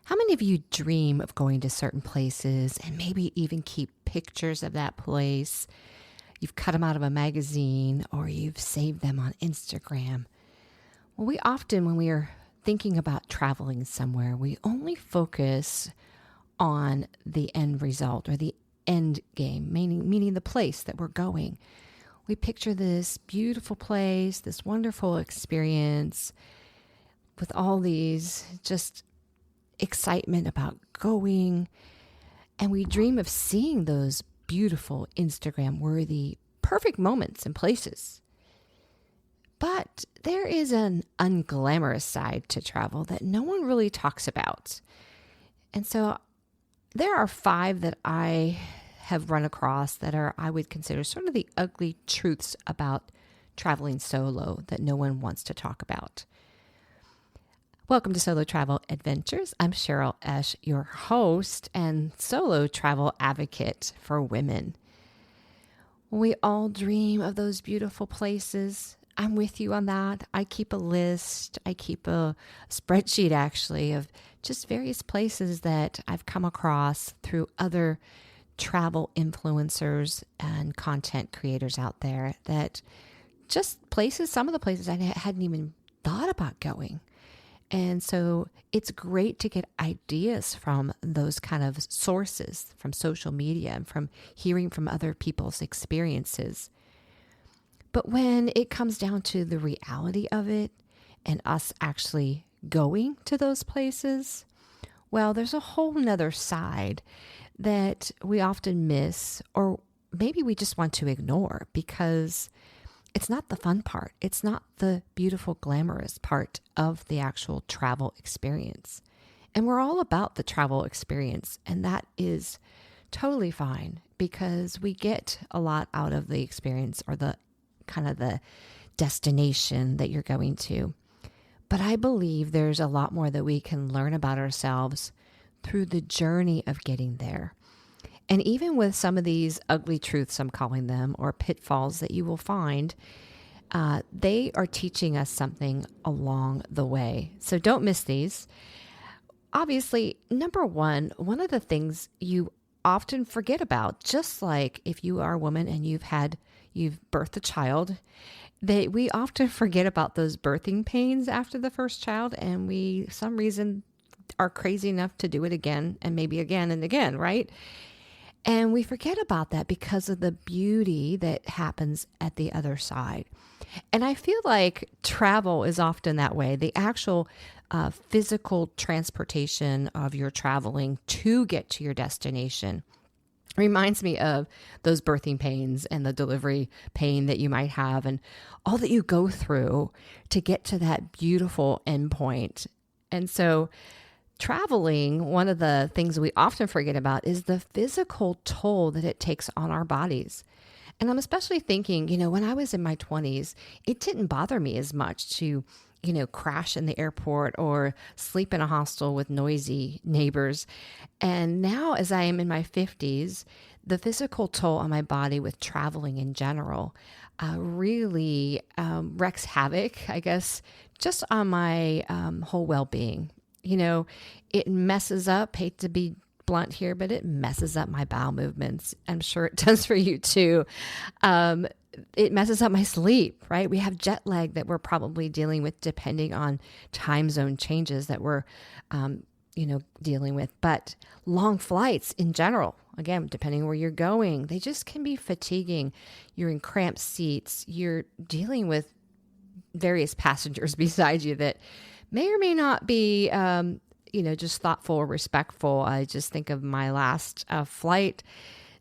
How many of you dream of going to certain places and maybe even keep pictures of that place? You've cut them out of a magazine or you've saved them on Instagram. Well, we often, when we are thinking about traveling somewhere, we only focus on the end result or the end game, meaning the place that we're going. We picture this beautiful place, this wonderful experience with all these just excitement about going. And we dream of seeing those beautiful Instagram worthy, perfect moments and places. But there is an unglamorous side to travel that no one really talks about. And so there are 5 that I have run across that are, I would consider sort of the ugly truths about traveling solo that no one wants to talk about. Welcome to Solo Travel Adventures. I'm Cheryl Esch, your host and solo travel advocate for women. We all dream of those beautiful places. I'm with you on that. I keep a list. I keep a spreadsheet actually of just various places that I've come across through other travel influencers and content creators out there that just places, some of the places I hadn't even thought about going. And so it's great to get ideas from those kind of sources, from social media and from hearing from other people's experiences. But when it comes down to the reality of it and us actually going to those places, well, there's a whole nother side that we often miss, or maybe we just want to ignore because it's not the fun part. It's not the beautiful, glamorous part of the actual travel experience. And we're all about the travel experience. And that is totally fine because we get a lot out of the experience or the kind of the destination that you're going to. But I believe there's a lot more that we can learn about ourselves through the journey of getting there. And even with some of these ugly truths, I'm calling them, or pitfalls that you will find, they are teaching us something along the way. So don't miss these. Obviously, number one of the things you often forget about, just like if you are a woman and you've birthed a child, we often forget about those birthing pains after the first child, and we, some reason, are crazy enough to do it again and maybe again and again, right? And we forget about that because of the beauty that happens at the other side. And I feel like travel is often that way. The actual physical transportation of your traveling to get to your destination reminds me of those birthing pains and the delivery pain that you might have and all that you go through to get to that beautiful endpoint. And so traveling, one of the things we often forget about is the physical toll that it takes on our bodies. And I'm especially thinking, when I was in my 20s, it didn't bother me as much to, crash in the airport or sleep in a hostel with noisy neighbors. And now as I am in my 50s, the physical toll on my body with traveling in general really wreaks havoc, I guess, just on my whole well-being. It messes up, hate to be blunt here, but it messes up my bowel movements. I'm sure it does for you too. It messes up my sleep, right? We have jet lag that we're probably dealing with depending on time zone changes that we're, dealing with. But long flights in general, again, depending where you're going, they just can be fatiguing. You're in cramped seats. You're dealing with various passengers beside you that may or may not be, just thoughtful or respectful. I just think of my last flight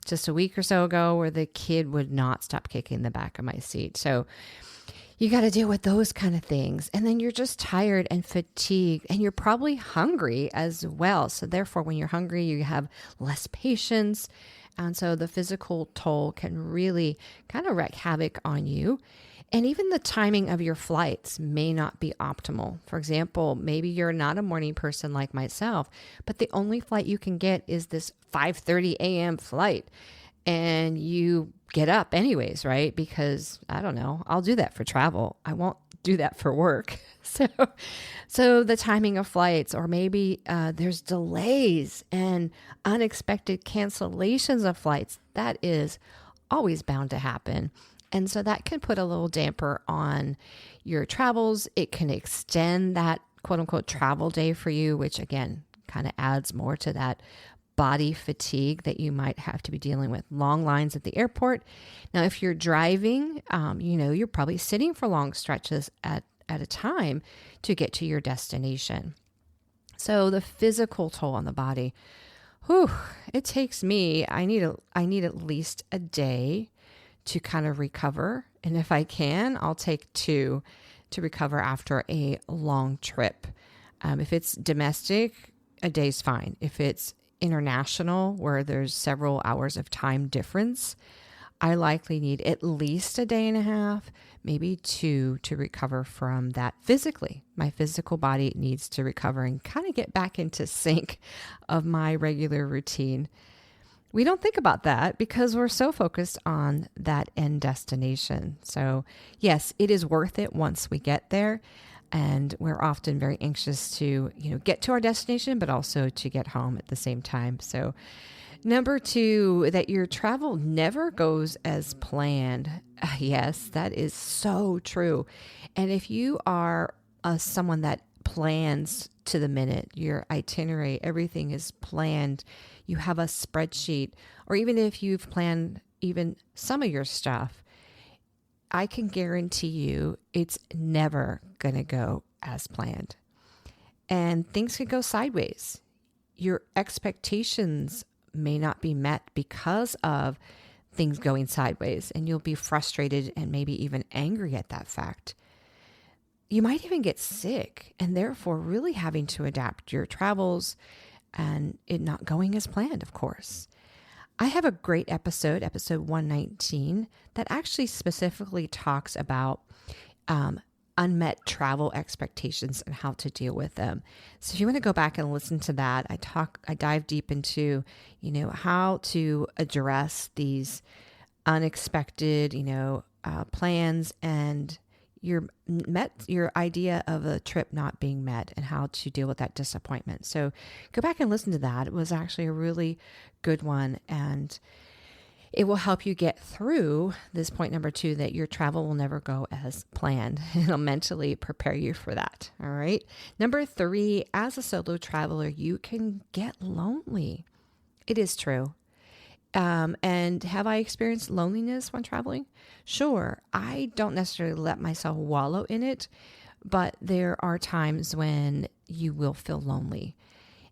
just a week or so ago where the kid would not stop kicking the back of my seat. So you got to deal with those kind of things. And then you're just tired and fatigued and you're probably hungry as well. So therefore, when you're hungry, you have less patience. And so the physical toll can really kind of wreak havoc on you. And even the timing of your flights may not be optimal. For example, maybe you're not a morning person like myself, but the only flight you can get is this 5:30 a.m. flight. and you get up anyways, right? Because I don't know, I'll do that for travel. I won't do that for work. So the timing of flights, or maybe there's delays and unexpected cancellations of flights. That is always bound to happen. And so that can put a little damper on your travels. It can extend that quote unquote travel day for you, which again, kind of adds more to that body fatigue that you might have to be dealing with. Long lines at the airport. Now, if you're driving, you're probably sitting for long stretches at a time to get to your destination. So the physical toll on the body, it takes me, I need at least a day to kind of recover. And if I can, I'll take 2 to recover after a long trip. If it's domestic, a day's fine. If it's international, where there's several hours of time difference, I likely need at least a day and a half, maybe 2 to recover from that physically. My physical body needs to recover and kind of get back into sync of my regular routine. We don't think about that because we're so focused on that end destination. So yes, it is worth it once we get there. And we're often very anxious to, get to our destination, but also to get home at the same time. So number 2, that your travel never goes as planned. Yes, that is so true. And if you are someone that plans to the minute, your itinerary, everything is planned, you have a spreadsheet, or even if you've planned even some of your stuff, I can guarantee you it's never going to go as planned. And things could go sideways. Your expectations may not be met because of things going sideways, and you'll be frustrated and maybe even angry at that fact. You might even get sick and therefore really having to adapt your travels and it not going as planned, of course. I have a great episode 119, that actually specifically talks about unmet travel expectations and how to deal with them. So if you want to go back and listen to that, I dive deep into, how to address these unexpected, plans and your idea of a trip not being met and how to deal with that disappointment. So go back and listen to that. It was actually a really good one, and it will help you get through this point number 2, that your travel will never go as planned. It'll mentally prepare you for that. All right. Number 3, as a solo traveler, you can get lonely. It is true. And have I experienced loneliness when traveling? Sure. I don't necessarily let myself wallow in it, but there are times when you will feel lonely.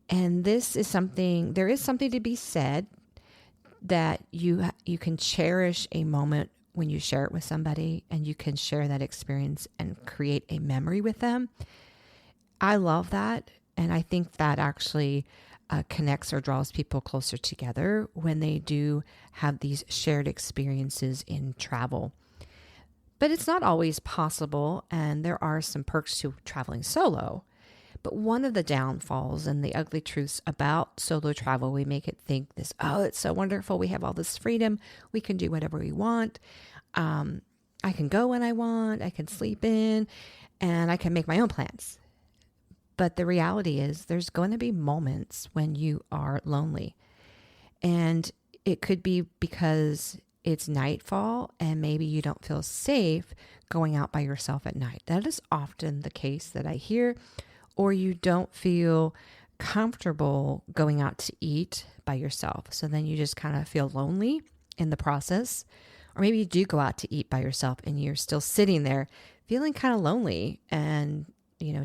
And there is something to be said that you can cherish a moment when you share it with somebody, and you can share that experience and create a memory with them. I love that. And I think that actually connects or draws people closer together when they do have these shared experiences in travel. But it's not always possible, and there are some perks to traveling solo. But one of the downfalls and the ugly truths about solo travel, we make it think it's so wonderful. We have all this freedom. We can do whatever we want. I can go when I want. I can sleep in, and I can make my own plans. But the reality is there's going to be moments when you are lonely. And it could be because it's nightfall and maybe you don't feel safe going out by yourself at night. That is often the case that I hear. Or you don't feel comfortable going out to eat by yourself. So then you just kind of feel lonely in the process. Or maybe you do go out to eat by yourself and you're still sitting there feeling kind of lonely and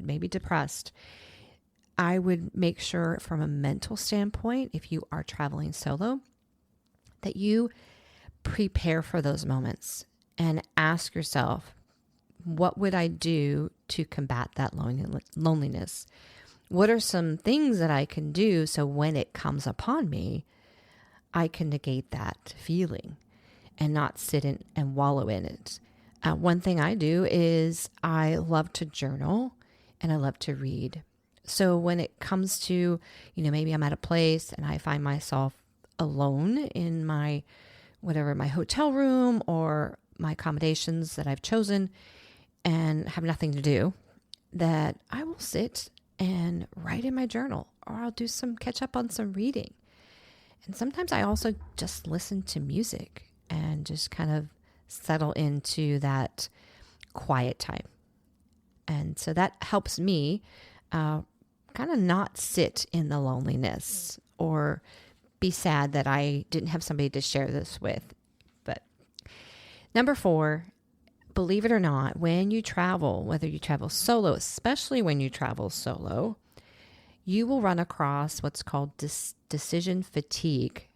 maybe depressed. I would make sure from a mental standpoint, if you are traveling solo, that you prepare for those moments and ask yourself, what would I do to combat that loneliness? What are some things that I can do so when it comes upon me, I can negate that feeling and not sit in and wallow in it? One thing I do is I love to journal and I love to read. So when it comes to, maybe I'm at a place and I find myself alone in my whatever my hotel room or my accommodations that I've chosen and have nothing to do, that I will sit and write in my journal, or I'll do catch up on some reading. And sometimes I also just listen to music and just kind of settle into that quiet time. And so that helps me kind of not sit in the loneliness or be sad that I didn't have somebody to share this with. But number 4, believe it or not, when you travel, whether you travel solo, especially when you travel solo, you will run across what's called decision fatigue.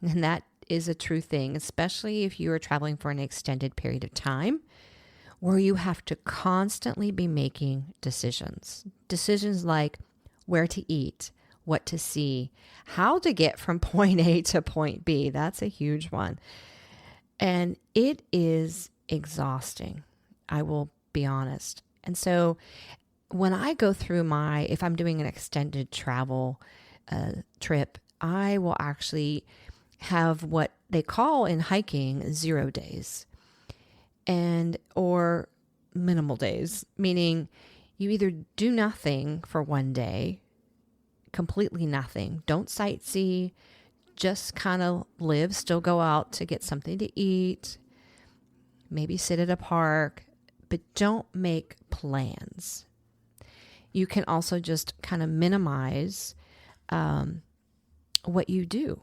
And that is a true thing, especially if you are traveling for an extended period of time where you have to constantly be making decisions. Decisions like where to eat, what to see, how to get from point A to point B. That's a huge one. And it is exhausting, I will be honest. And so when I go through if I'm doing an extended travel trip, I will actually have what they call in hiking 0 days or minimal days, meaning you either do nothing for one day, completely nothing, don't sightsee, just kind of live, still go out to get something to eat, maybe sit at a park, but don't make plans. You can also just kind of minimize what you do.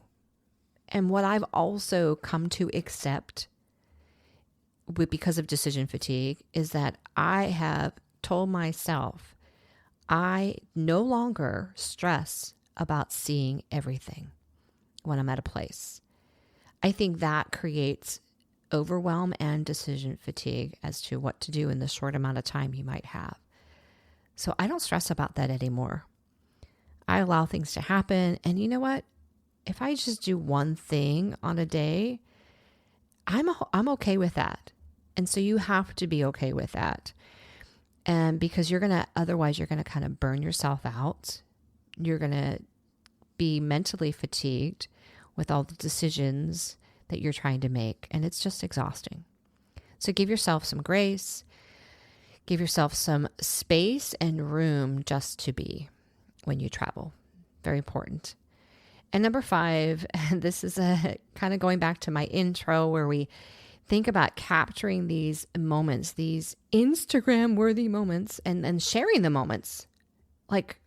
And what I've also come to accept because of decision fatigue is that I have told myself I no longer stress about seeing everything when I'm at a place. I think that creates overwhelm and decision fatigue as to what to do in the short amount of time you might have. So I don't stress about that anymore. I allow things to happen. And you know what? If I just do one thing on a day, I'm okay with that. And so you have to be okay with that. And because otherwise you're going to kind of burn yourself out. You're going to be mentally fatigued with all the decisions that you're trying to make. And it's just exhausting. So give yourself some grace. Give yourself some space and room just to be when you travel. Very important. And number 5, and this is kind of going back to my intro where we think about capturing these moments, these Instagram-worthy moments, and sharing the moments, like,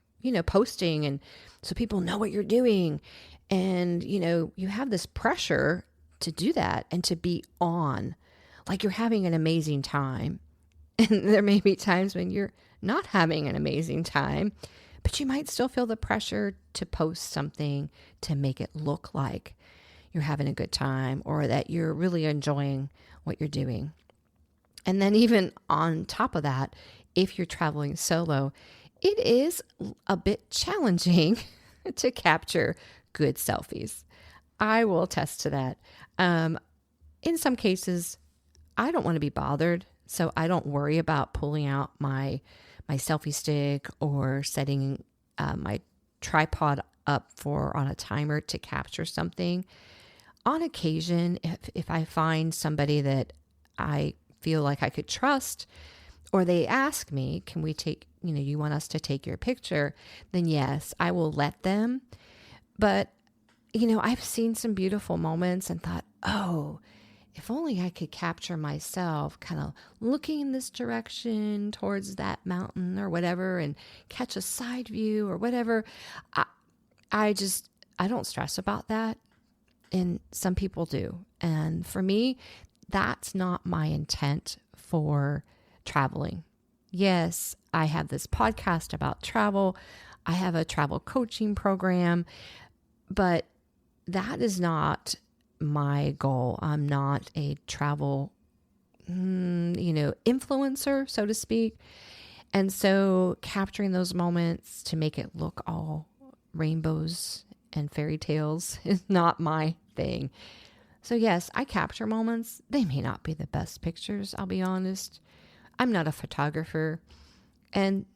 posting, and so people know what you're doing. And, you have this pressure to do that and to be on, like you're having an amazing time. And there may be times when you're not having an amazing time, but you might still feel the pressure to post something to make it look like you're having a good time or that you're really enjoying what you're doing. And then even on top of that, if you're traveling solo, it is a bit challenging to capture good selfies. I will attest to that. In some cases, I don't want to be bothered, so I don't worry about pulling out my selfie stick or setting my tripod up on a timer to capture something. On occasion, if I find somebody that I feel like I could trust, or they ask me, can we take, you want us to take your picture, then yes, I will let them. But, I've seen some beautiful moments and thought, oh, if only I could capture myself kind of looking in this direction towards that mountain or whatever and catch a side view or whatever. I don't stress about that. And some people do. And for me, that's not my intent for traveling. Yes, I have this podcast about travel. I have a travel coaching program, but that is not my goal. I'm not a travel, influencer, so to speak. And so capturing those moments to make it look all rainbows and fairy tales is not my thing. So yes, I capture moments. They may not be the best pictures, I'll be honest. I'm not a photographer. And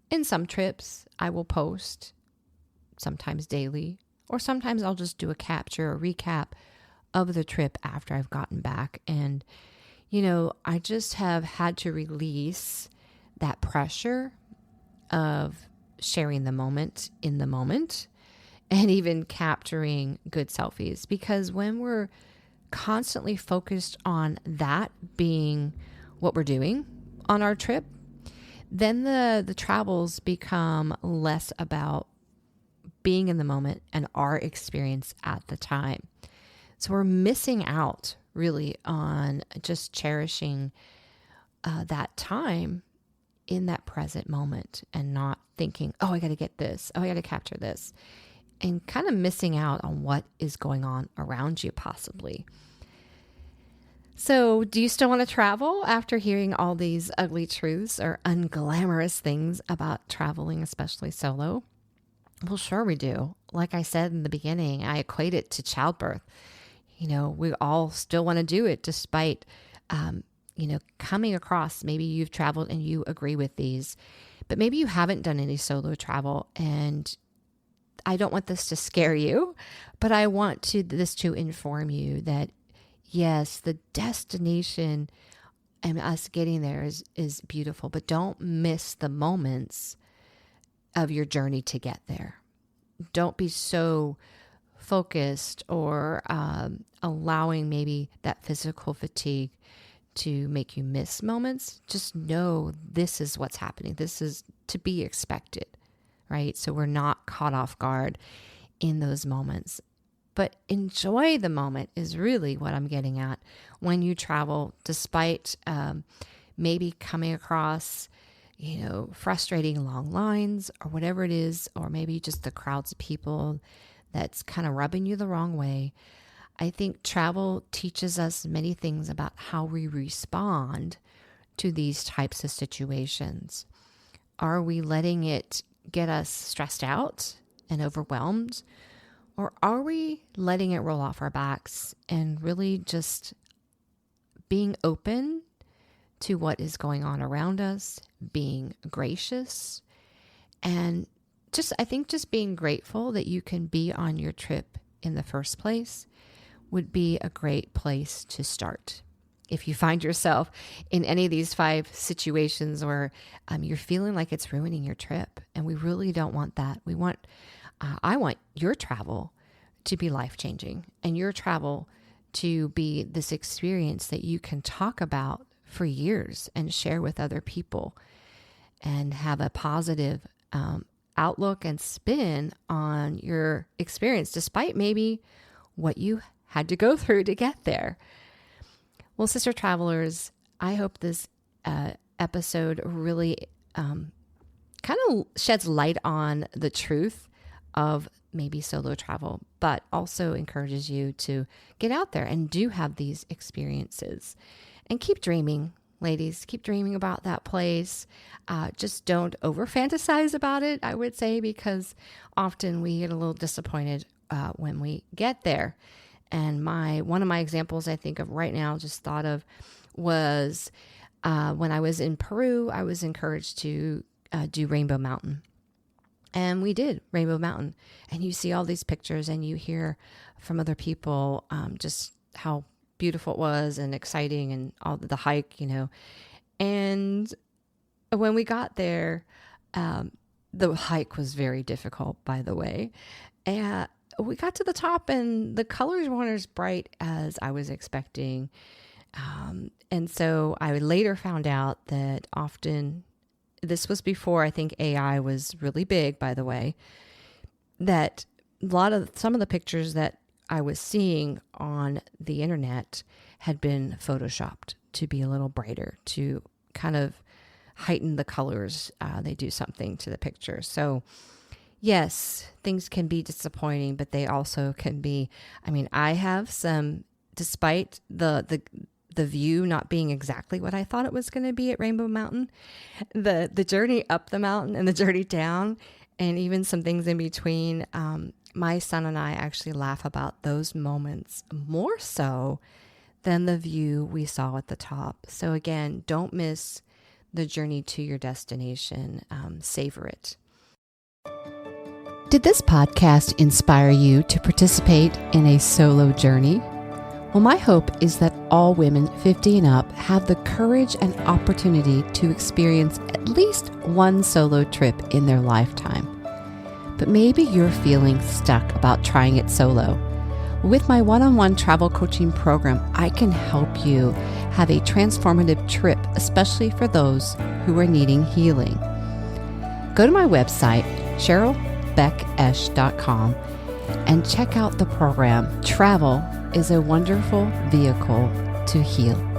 in some trips, I will post, sometimes daily, or sometimes I'll just do a capture or recap of the trip after I've gotten back. And, I just have had to release that pressure of sharing the moment in the moment and even capturing good selfies. Because when we're constantly focused on that being what we're doing on our trip, then the travels become less about being in the moment and our experience at the time. So we're missing out really on just cherishing that time in that present moment and not thinking, oh, I got to get this. Oh, I got to capture this. And kind of missing out on what is going on around you possibly. So do you still want to travel after hearing all these ugly truths or unglamorous things about traveling, especially solo? Well, sure we do. Like I said in the beginning, I equate it to childbirth. We all still want to do it despite, coming across, maybe you've traveled and you agree with these, but maybe you haven't done any solo travel. And I don't want this to scare you, but I want this to inform you that yes, the destination and us getting there is beautiful, but don't miss the moments of your journey to get there. Don't be so focused or allowing maybe that physical fatigue to make you miss moments. Just know this is what's happening. This is to be expected, right? So we're not caught off guard in those moments. But enjoy the moment is really what I'm getting at when you travel, despite maybe coming across, frustrating long lines or whatever it is, or maybe just the crowds of people that's kind of rubbing you the wrong way. I think travel teaches us many things about how we respond to these types of situations. Are we letting it get us stressed out and overwhelmed? Or are we letting it roll off our backs and really just being open to what is going on around us, being gracious, and I think just being grateful that you can be on your trip in the first place would be a great place to start. If you find yourself in any of these 5 situations where you're feeling like it's ruining your trip, and we really don't want that. I want your travel to be life-changing and your travel to be this experience that you can talk about for years and share with other people and have a positive outlook and spin on your experience, despite maybe what you had to go through to get there. Well, sister travelers, I hope this episode really kind of sheds light on the truth of maybe solo travel, but also encourages you to get out there and do have these experiences. And keep dreaming, ladies. Keep dreaming about that place. Just don't over fantasize about it, I would say, because often we get a little disappointed when we get there. And one of my examples I think of right now, just thought of, was when I was in Peru. I was encouraged to do Rainbow Mountain. And we did Rainbow Mountain. And you see all these pictures and you hear from other people just how beautiful it was and exciting and all the hike, And when we got there, the hike was very difficult, by the way. And we got to the top and the colors weren't as bright as I was expecting. And so I later found out that often, this was before I think AI was really big, by the way, that some of the pictures that I was seeing on the internet had been photoshopped to be a little brighter, to kind of heighten the colors. They do something to the picture. So yes, things can be disappointing, but they also can be, I have some, despite the view not being exactly what I thought it was going to be at Rainbow Mountain, the journey up the mountain and the journey down, and even some things in between, my son and I actually laugh about those moments more so than the view we saw at the top. So again, don't miss the journey to your destination. Savor it. Did this podcast inspire you to participate in a solo journey? Well, my hope is that all women 50 and up have the courage and opportunity to experience at least one solo trip in their lifetime. But maybe you're feeling stuck about trying it solo. With my one-on-one travel coaching program, I can help you have a transformative trip, especially for those who are needing healing. Go to my website, CherylBeckEsch.com, and check out the program. Travel is a wonderful vehicle to heal.